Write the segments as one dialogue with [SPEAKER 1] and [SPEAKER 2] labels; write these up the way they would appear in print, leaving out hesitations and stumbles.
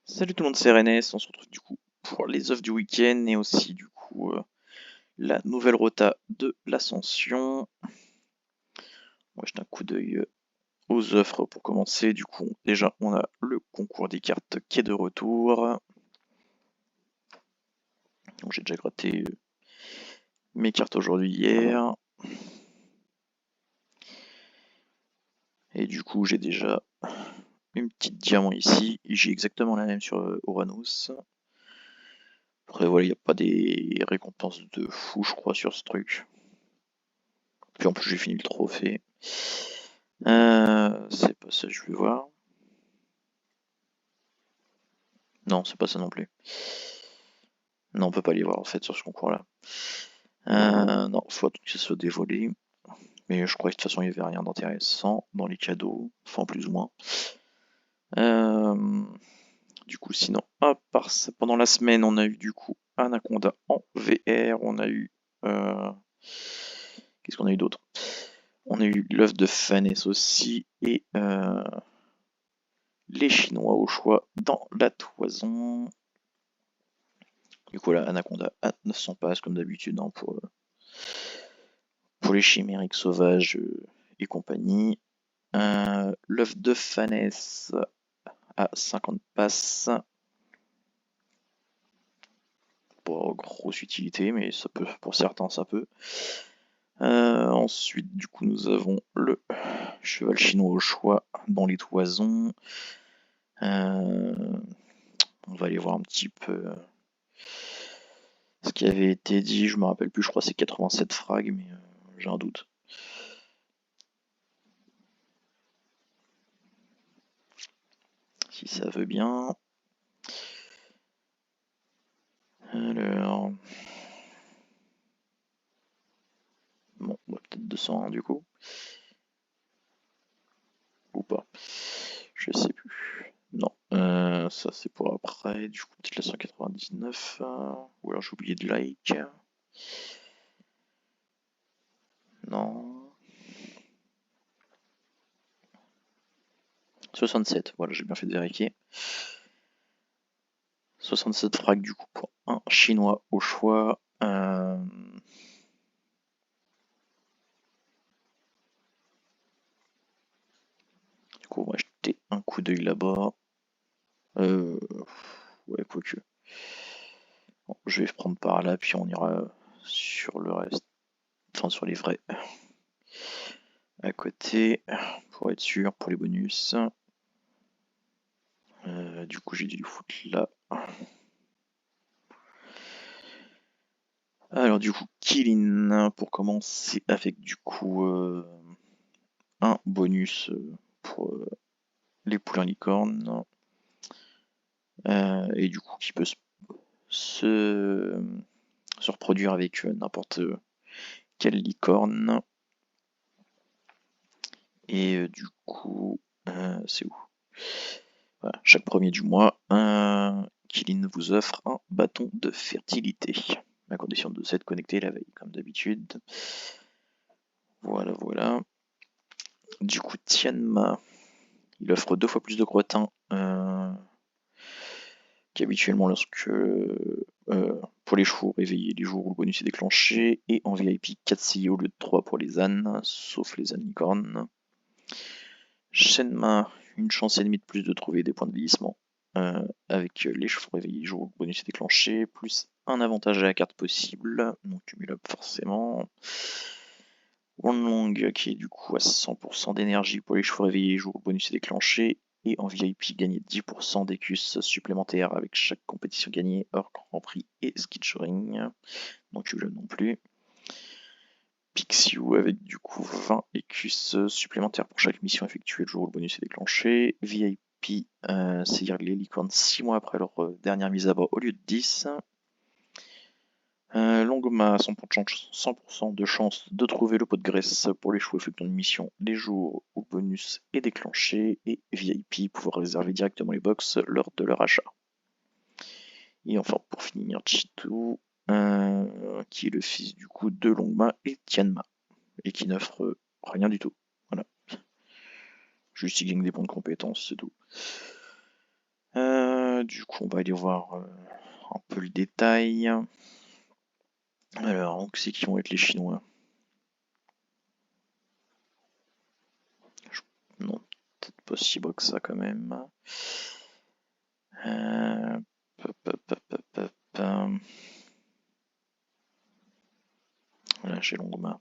[SPEAKER 1] Salut tout le monde, c'est René, on se retrouve du coup pour les offres du week-end et aussi du coup la nouvelle rota de l'Ascension. On va jeter un coup d'œil aux offres pour commencer. Du coup, déjà on a le concours des cartes qui est de retour. Donc j'ai déjà gratté mes cartes aujourd'hui hier. Et du coup j'ai déjà une petite diamant ici. J'ai exactement la même sur Uranus. Après voilà, il n'y a pas des récompenses de fou je crois sur ce truc. Puis en plus j'ai fini le trophée. C'est pas ça, je vais voir. Non, c'est pas ça non plus. Non, on peut pas les voir en fait sur ce concours-là. Non, faut que ça soit dévolé. Mais je crois que de toute façon il y avait rien d'intéressant dans les cadeaux, enfin plus ou moins. Euh, du coup, sinon, à part ça, pendant la semaine, on a eu du coup Anaconda en VR, on a eu. Qu'est-ce qu'on a eu d'autre? On a eu l'œuf de Fanès aussi et les Chinois au choix dans la toison. Du coup, là, Anaconda à 900 passes comme d'habitude hein, pour les chimériques sauvages et compagnie. L'œuf de Fanès à 50 passes. Pas grosse utilité, mais ça peut, pour certains, ça peut. Ensuite, du coup, nous avons le cheval chinois au choix dans les toisons. On va aller voir un petit peu ce qui avait été dit. Je me rappelle plus, je crois que c'est 87 frags, mais j'ai un doute. Si ça veut bien. Alors. Bon, on va peut-être 201 du coup. Ou pas. Je sais plus. Non, ça c'est pour après. Du coup, peut-être la 199. Ou alors j'ai oublié de like. Non. 67, voilà, j'ai bien fait de vérifier. 67 frags du coup pour un chinois au choix. Du coup, on va jeter un coup d'œil là-bas. Ouais, quoique. Bon, je vais prendre par là, puis on ira sur le reste. Enfin, sur les vrais. À côté, pour être sûr, pour les bonus. Du coup, j'ai dû le foutre là. Alors, du coup, Killin, pour commencer, avec du coup un bonus pour les poulains licornes. Et du coup, qui peut se, se reproduire avec n'importe quelle licorne. Et du coup, c'est où? Voilà, chaque premier du mois, Kilin vous offre un bâton de fertilité, à condition de s'être connecté la veille, comme d'habitude. Voilà, voilà. Du coup, Tianma, il offre 2 fois plus de crottin qu'habituellement lorsque pour les chevaux réveillés les jours où le bonus est déclenché, et en VIP 4 CI au lieu de 3 pour les ânes, sauf les ânes licornes. Shenma, une chance et demie de plus de trouver des points de vieillissement avec les chevaux réveillés les jours où le bonus est déclenché, plus un avantage à la carte possible, non cumulable forcément. Long qui est du coup à 100% d'énergie pour les chevaux réveillés les jours où le bonus est déclenché, et en VIP gagner 10% d'écus supplémentaires avec chaque compétition gagnée hors Grand Prix et Skitchering, non cumulable non plus. Pixiu avec du coup 20 écus supplémentaires pour chaque mission effectuée le jour où le bonus est déclenché. VIP, c'est-à-dire les licornes 6 mois après leur dernière mise à bord au lieu de 10. Longma, 100% de chance de trouver le pot de graisse pour les chevaux effectuant une mission les jours où le bonus est déclenché. Et VIP, pouvoir réserver directement les box lors de leur achat. Et enfin, pour finir, Chitou, qui est le fils du coup de Longma et Tianma, et qui n'offre rien du tout. Voilà. Juste il gagne des points de compétence, c'est tout. Du coup, on va aller voir un peu le détail. Alors, c'est qui vont être les Chinois? Non, peut-être pas si beau que ça quand même. Là, j'ai Longma.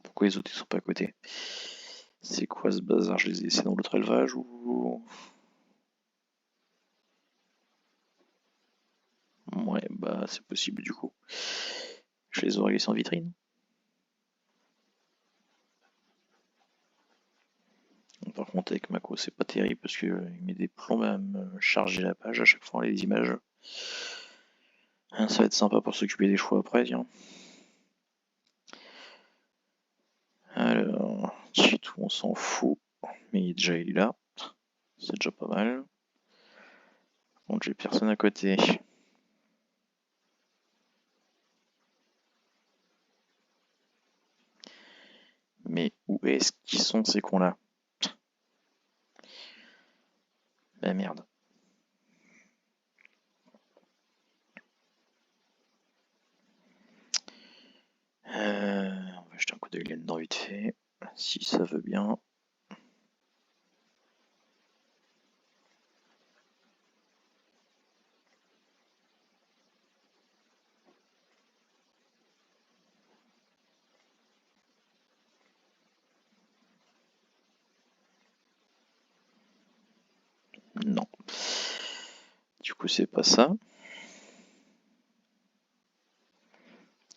[SPEAKER 1] Pourquoi les autres ils sont pas à côté? C'est quoi ce bazar? Je les ai laissés dans l'autre élevage ou... Ouais, bah c'est possible du coup. Je les aurais laissés en vitrine. Par contre avec Mako c'est pas terrible parce qu'il met des plombs à me charger la page à chaque fois les images. Ça va être sympa pour s'occuper des choix après, tiens. Alors, tout on s'en fout. Mais il est là. C'est déjà pas mal. Bon, j'ai personne à côté. Mais où est-ce qu'ils sont ces cons-là? Bah merde. On va jeter un coup d'œil là-dedans vite fait. Si ça veut bien. Non. Du coup, c'est pas ça.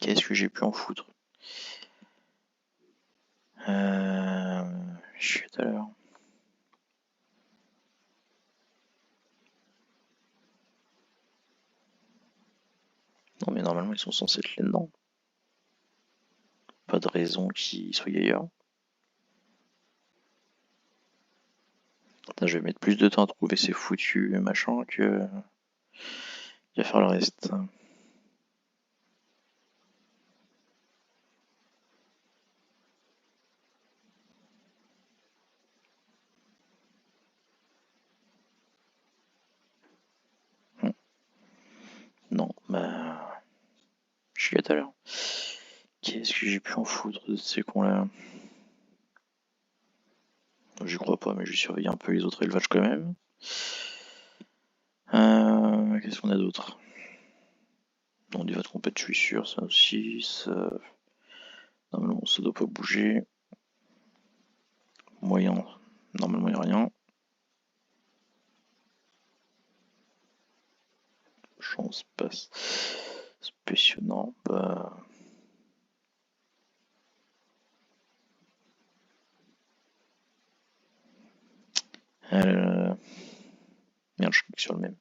[SPEAKER 1] Qu'est-ce que j'ai pu en foutre? Je suis tout à l'heure. Non, mais normalement, ils sont censés être là-dedans. Pas de raison qu'ils soient ailleurs. Attends, je vais mettre plus de temps à trouver ces foutus machins que à faire le reste. Non, bah. Je suis tout à l'heure. Qu'est-ce que j'ai pu en foutre de ces cons-là? J'y crois pas, mais je vais surveiller un peu les autres élevages quand même. Qu'est-ce qu'on a d'autre? Non, des votes compète, je suis sûr, ça aussi. Ça... Normalement, ça doit pas bouger. Moyen, normalement, il n'y a rien. Chance passe. Spécionnant, bah. Merde, je clique sur le même.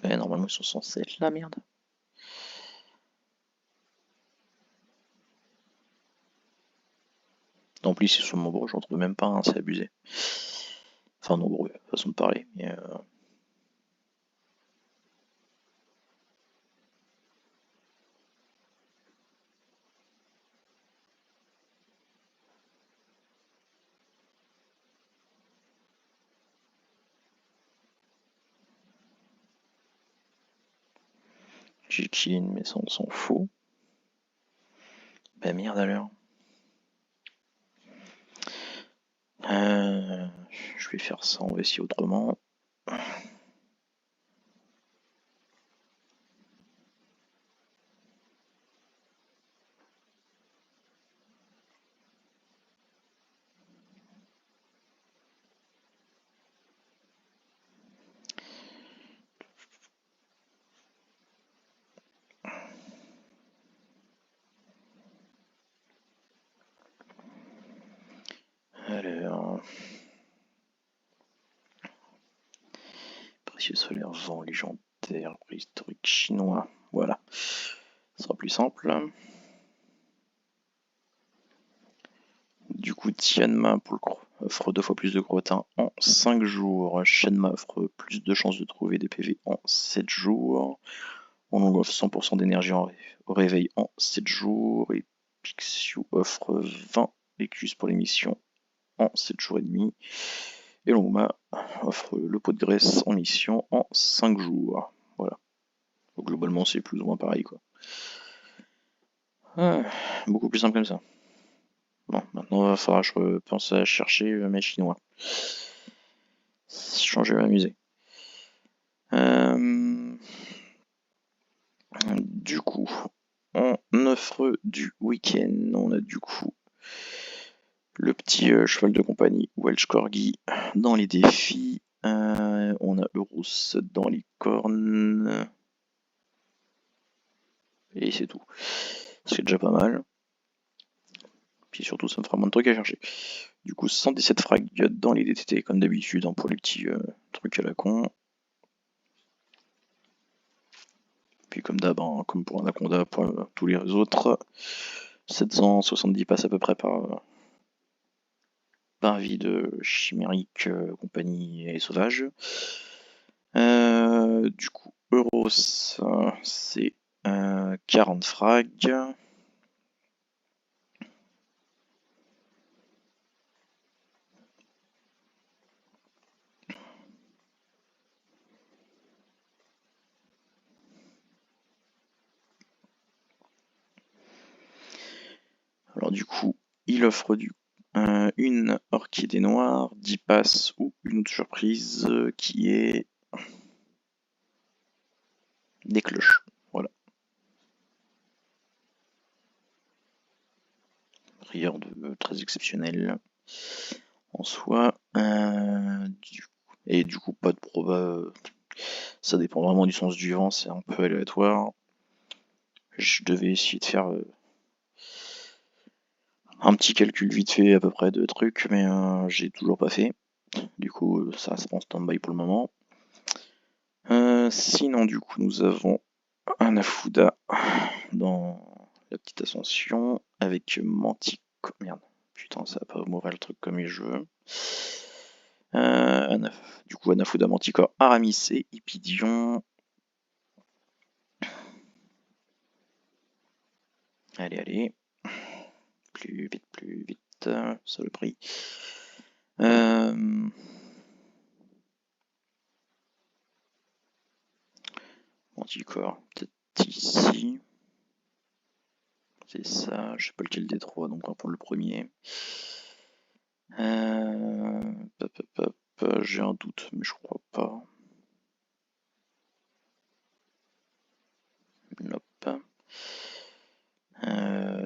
[SPEAKER 1] Ouais, normalement, ils sont censés être là, merde. En plus, ils sont nombreux, j'en trouve même pas un, c'est abusé. Enfin, nombreux, façon de parler. Mais j'ai clean, mais ça, on s'en fout. Bah merde alors. Je vais faire ça, on va essayer autrement. Alors, précieux solaire, vent légendaire, préhistorique chinois. Voilà. Ce sera plus simple. Du coup, Tianma offre 2 fois plus de crottin en 5 jours. Shenma offre plus de chances de trouver des PV en 7 jours. On offre 100% d'énergie au réveil en 7 jours. Et Pixiu offre 20 écus pour les missions en 7 jours et demi. Et Longma offre le pot de graisse en mission en 5 jours. Voilà. Donc, globalement, c'est plus ou moins pareil, quoi. Beaucoup plus simple comme ça. Bon, maintenant, il va falloir que je pense à chercher mes chinois. Changer, m'amuser. Du coup, en offre du week-end, on a du coup le petit cheval de compagnie Welsh Corgi dans les défis. On a Eurus dans les cornes. Et c'est tout. C'est déjà pas mal. Puis surtout, ça me fera moins de trucs à chercher. Du coup, 117 frags dans les DTT, comme d'habitude, hein, pour les petits trucs à la con. Puis comme d'hab, hein, comme pour Anaconda, pour tous les autres, 770 passes à peu près par vie de chimérique, compagnie et sauvage. Du coup, Euros, c'est 40 frags. Alors du coup, il offre une orchidée noire, 10 passes ou une autre surprise qui est des cloches. Voilà. Rien de très exceptionnel en soi. Et du coup, pas de proba. Ça dépend vraiment du sens du vent, c'est un peu aléatoire. Je devais essayer de faire un petit calcul vite fait à peu près de trucs, mais j'ai toujours pas fait. Du coup, ça reste en stand-by pour le moment. Sinon, du coup, nous avons un Afuda dans la petite ascension avec Manticore. Merde, putain, ça va pas m'ouvrir le truc comme je veux. Du coup, Anafuda, Manticore, Aramis et Hipidion. Allez, allez. Plus vite, ça le prix. Manticore, peut-être ici. C'est ça, je sais pas lequel des trois, donc on va prendre le premier. J'ai un doute, mais je crois pas. Hop.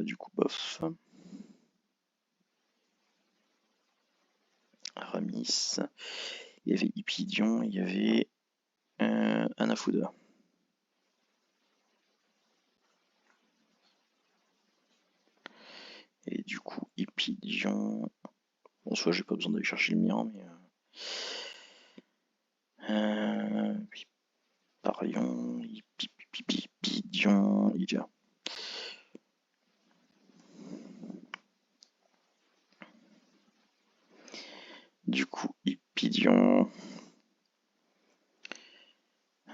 [SPEAKER 1] Du coup, bof. Aramis. Il y avait Hipidion, il y avait Anafuda. Et du coup, Hipidion. Bon, soit j'ai pas besoin d'aller chercher le mien, mais. Parion, Hipidion, il y a. Du coup, Hipidion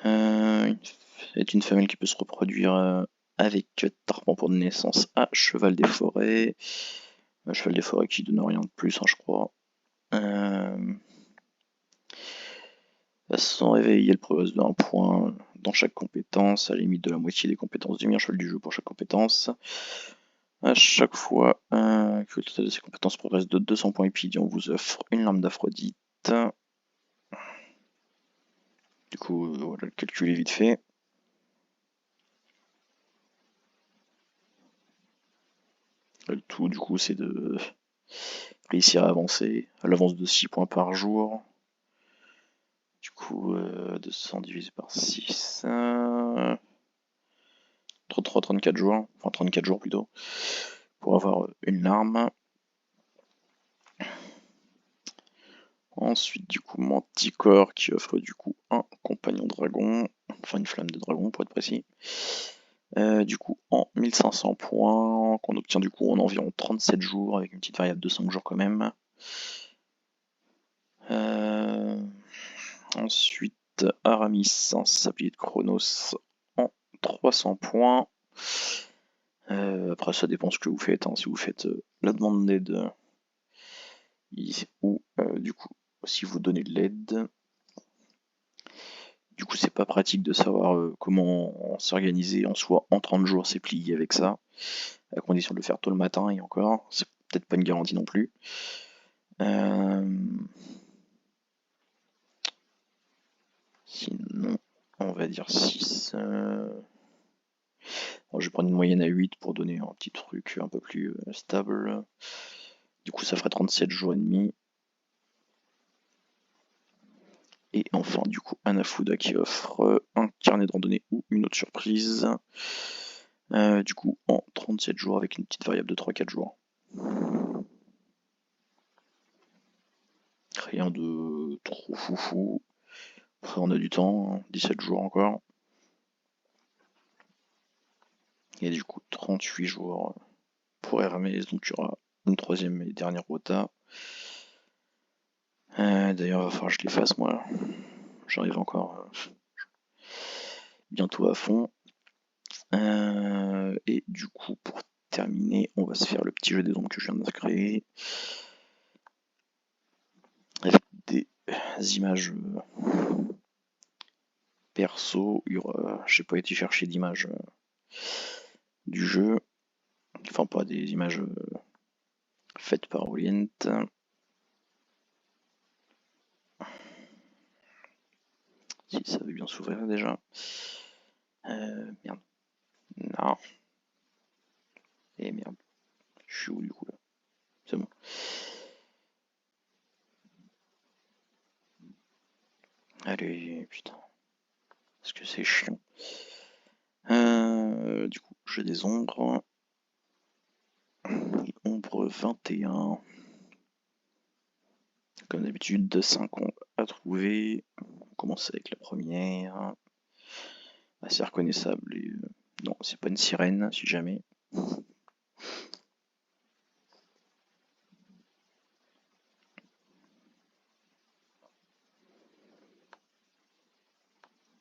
[SPEAKER 1] est une femelle qui peut se reproduire avec Tarpan pour de naissance à Cheval des Forêts. Cheval des Forêts qui donne rien de plus, hein, je crois. À son réveil, elle progresse d'un point dans chaque compétence, à la limite de la moitié des compétences du meilleur cheval du jeu pour chaque compétence. À chaque fois que le total de ses compétences progresse de 200 points Hipidion, on vous offre une larme d'Aphrodite. Du coup, voilà, le calcul est vite fait. Le tout, du coup, c'est de réussir à avancer à l'avance de 6 points par jour. Du coup, 200 divisé par 6. 34 jours, enfin 34 jours plutôt, pour avoir une larme. Ensuite, du coup, Manticore qui offre du coup un compagnon dragon, enfin une flamme de dragon pour être précis. Du coup, en 1500 points, qu'on obtient du coup en environ 37 jours, avec une petite variable de 5 jours quand même. Ensuite, Aramis, un sablier de Chronos, en 300 points. Après, ça dépend ce que vous faites. Hein. Si vous faites la demande d'aide, ou du coup, si vous donnez de l'aide, du coup, c'est pas pratique de savoir comment s'organiser en soi. En 30 jours, c'est plié avec ça, à condition de le faire tôt le matin, et encore, c'est peut-être pas une garantie non plus. Sinon, on va dire 6. Bon, je vais prendre une moyenne à 8 pour donner un petit truc un peu plus stable. Du coup, ça ferait 37 jours et demi. Et enfin, du coup, Anafuda qui offre un carnet de randonnée ou une autre surprise. Du coup, en 37 jours avec une petite variable de 3-4 jours. Rien de trop foufou. Après, on a du temps, hein, 17 jours encore. Et du coup, 38 jours pour Hermès, donc il y aura une troisième et dernière rota. D'ailleurs, il va falloir que je les fasse, moi. J'arrive encore bientôt à fond. Et du coup, pour terminer, on va se faire le petit jeu des ombres que je viens de créer. Avec des images perso. J'ai pas été chercher d'images du jeu. Enfin, pas des images faites par Orient. Si ça veut bien s'ouvrir déjà. Merde. Non. Et merde. Je suis où du coup là? C'est bon. Allez, putain. Est-ce que c'est chiant? Du coup, j'ai des ombres. Ombre 21. Comme d'habitude, 5 ombres à trouver. On commence avec la première. Assez reconnaissable. Et, non, c'est pas une sirène, si jamais.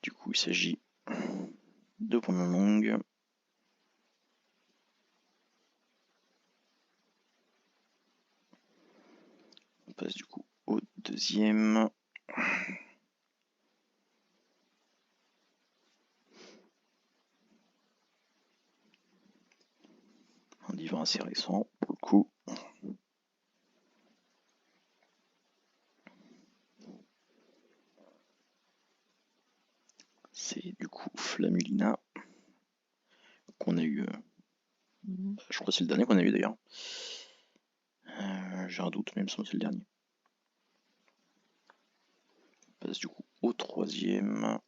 [SPEAKER 1] Du coup, il s'agit de points longue. On passe du coup au deuxième. Un divan assez récent pour le coup. C'est du coup Flamulina qu'on a eu. Je crois que c'est le dernier qu'on a eu d'ailleurs. J'ai un doute, mais il me semble que c'est le dernier. On passe du coup au troisième.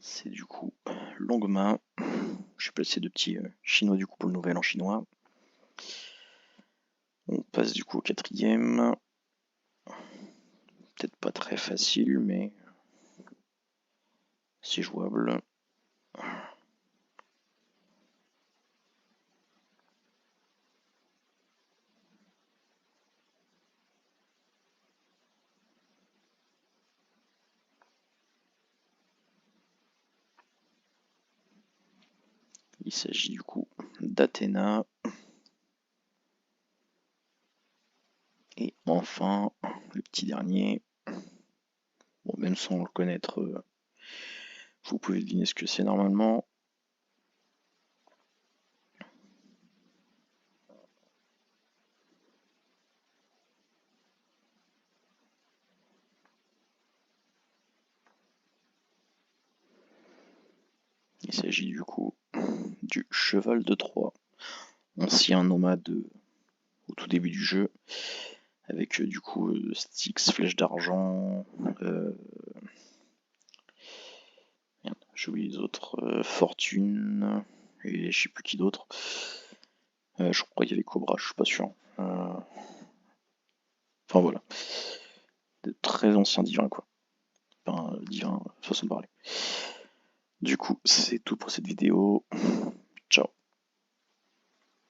[SPEAKER 1] C'est du coup longue main. J'ai placé deux petits chinois du coup pour le nouvel en chinois. On passe du coup au quatrième. Peut-être pas très facile, mais c'est jouable. Il s'agit du coup d'Athéna. Et enfin, le petit dernier. Bon, même sans le connaître, vous pouvez deviner ce que c'est normalement. Il s'agit du coup du cheval de Troie, ancien nomade au tout début du jeu, avec du coup Styx, flèche d'argent, J'ai oublié les autres. Fortune. Et je sais plus qui d'autre. Je crois qu'il y avait Cobra, je suis pas sûr. Enfin voilà. De très anciens divins, quoi. Enfin, divins, façon de parler. Du coup, c'est tout pour cette vidéo.